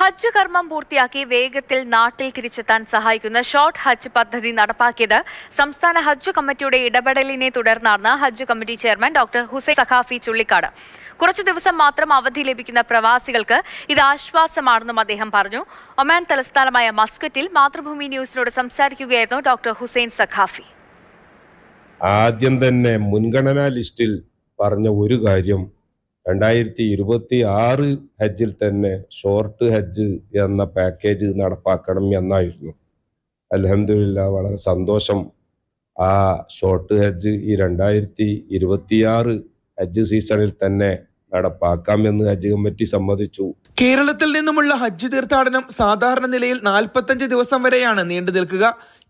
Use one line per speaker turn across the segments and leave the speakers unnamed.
ഹജ്ജ് കർമ്മം പൂർത്തിയാക്കി വേഗത്തിൽ നാട്ടിൽ തിരിച്ചെത്താൻ സഹായിക്കുന്ന ഷോർട്ട് ഹജ്ജ് പദ്ധതി നടപ്പാക്കിയത് സംസ്ഥാന ഹജ്ജ് കമ്മിറ്റിയുടെ ഇടപെടലിനെ തുടർന്നാണ് ഹജ്ജ് committee chairman doctor Hussain Saqafi Chullikkad. കുറച്ചു ദിവസം മാത്രം അവധി ലഭിക്കുന്ന പ്രവാസികൾക്ക് ഇത് ആശ്വാസമാണെന്നും അദ്ദേഹം പറഞ്ഞു. ഒമാൻ തലസ്ഥാനമായ മസ്കറ്റിൽ മാതൃഭൂമി ന്യൂസിനോട് സംസാരിക്കുകയായിരുന്നു ഡോക്ടർ ഹുസൈൻ സഖാഫി.
ആദ്യം തന്നെ മുൻഗണനാ ലിസ്റ്റിൽ പറഞ്ഞ ഒരു കാര്യം 2026 ഹജ്ജിൽ തന്നെ ഷോർട്ട് ഹജ്ജ് എന്ന പാക്കേജ് നടപ്പാക്കണം എന്നായിരുന്നു. അൽഹംദുലില്ലാഹ് വളരെ സന്തോഷം. ആ ഷോർട്ട് ഹജ്ജ് ഈ 2026 ഹജ്ജ് സീസണിൽ തന്നെ നടപ്പാക്കാമെന്ന് ഹജ്ജ് കമ്മിറ്റി സമ്മതിച്ചു.
കേരളത്തിൽ നിന്നുമുള്ള ഹജ്ജ് തീർത്ഥാടനം സാധാരണ നിലയിൽ 45 ദിവസം വരെയാണ് നീണ്ടു നിൽക്കുക.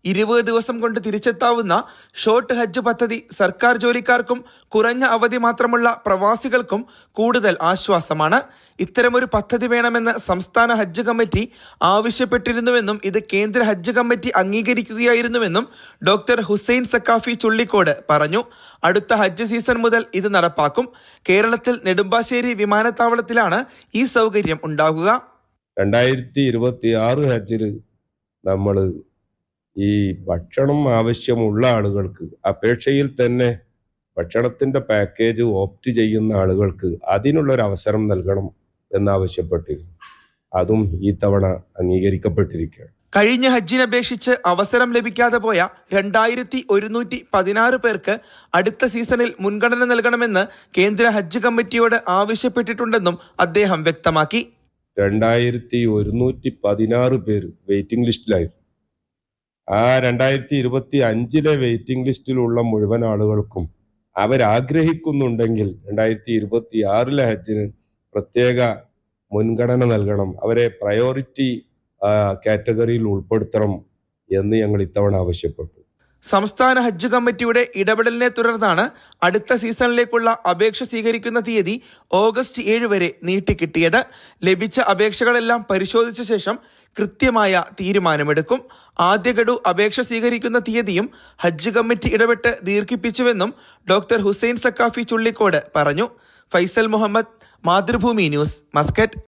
20 ദിവസം കൊണ്ട് തിരിച്ചെത്താവുന്ന ഷോർട്ട് ഹജ്ജ് പദ്ധതി സർക്കാർ ജോലിക്കാർക്കും കുറഞ്ഞ അവധി മാത്രമുള്ള പ്രവാസികൾക്കും കൂടുതൽ ആശ്വാസമാണ്. ഇത്തരമൊരു പദ്ധതി വേണമെന്ന് സംസ്ഥാന ഹജ്ജ് കമ്മിറ്റി ആവശ്യപ്പെട്ടിരുന്നുവെന്നും ഇത് കേന്ദ്ര ഹജ്ജ് കമ്മിറ്റി അംഗീകരിക്കുകയായിരുന്നുവെന്നും ഡോക്ടർ ഹുസൈൻ സഖാഫി ചുള്ളിക്കോട് പറഞ്ഞു. അടുത്ത ഹജ്ജ് സീസൺ മുതൽ ഇത് നടപ്പാക്കും. കേരളത്തിൽ നെടുമ്പാശ്ശേരി വിമാനത്താവളത്തിലാണ് ഈ സൗകര്യം ഉണ്ടാകുക.
2026 ഹജ്ജിൽ നമ്മൾ ഈ ഭക്ഷണം ആവശ്യമുള്ള ആളുകൾക്ക് അപേക്ഷയിൽ തന്നെ ഭക്ഷണത്തിന്റെ പാക്കേജ് ഓപ്റ്റ് ചെയ്യുന്ന ആളുകൾക്ക് അതിനുള്ളൊരു അവസരം നൽകണം എന്നാവശ്യപ്പെട്ടിരുന്നു. അതും ഈ തവണ അംഗീകരിക്കപ്പെട്ടിരിക്കുകയാണ്.
കഴിഞ്ഞ ഹജ്ജിനപേക്ഷിച്ച് അവസരം ലഭിക്കാതെ പോയ 2116 പേർക്ക് അടുത്ത സീസണിൽ മുൻഗണന നൽകണമെന്ന് കേന്ദ്ര ഹജ്ജ് കമ്മിറ്റിയോട് ആവശ്യപ്പെട്ടിട്ടുണ്ടെന്നും അദ്ദേഹം വ്യക്തമാക്കി.
2116 പേര് വെയിറ്റിംഗ് ലിസ്റ്റിലായിരുന്നു. ആ 2025 വെയിറ്റിംഗ് ലിസ്റ്റിലുള്ള മുഴുവൻ ആളുകൾക്കും അവരാഗ്രഹിക്കുന്നുണ്ടെങ്കിൽ 2026 ഹജ്ജിന് പ്രത്യേക മുൻഗണന നൽകണം, അവരെ പ്രയോറിറ്റി കാറ്റഗറിയിൽ ഉൾപ്പെടുത്തണം എന്ന് ഞങ്ങൾ ഇത്തവണ ആവശ്യപ്പെട്ടു.
സംസ്ഥാന ഹജ്ജ് കമ്മിറ്റിയുടെ ഇടപെടലിനെ തുടർന്നാണ് അടുത്ത സീസണിലേക്കുള്ള അപേക്ഷ സ്വീകരിക്കുന്ന തീയതി ഓഗസ്റ്റ് 7 വരെ നീട്ടിക്കിട്ടിയത്. ലഭിച്ച അപേക്ഷകളെല്ലാം പരിശോധിച്ച ശേഷം കൃത്യമായ തീരുമാനമെടുക്കും. ആദ്യ ഗഡു അപേക്ഷ സ്വീകരിക്കുന്ന തീയതിയും ഹജ്ജ് കമ്മിറ്റി ഇടപെട്ട് ദീർഘിപ്പിച്ചുവെന്നും ഡോക്ടർ ഹുസൈൻ സഖാഫി ചുള്ളിക്കോട് പറഞ്ഞു. Faisal Muhammad, Mathrubhumi news, Muscat.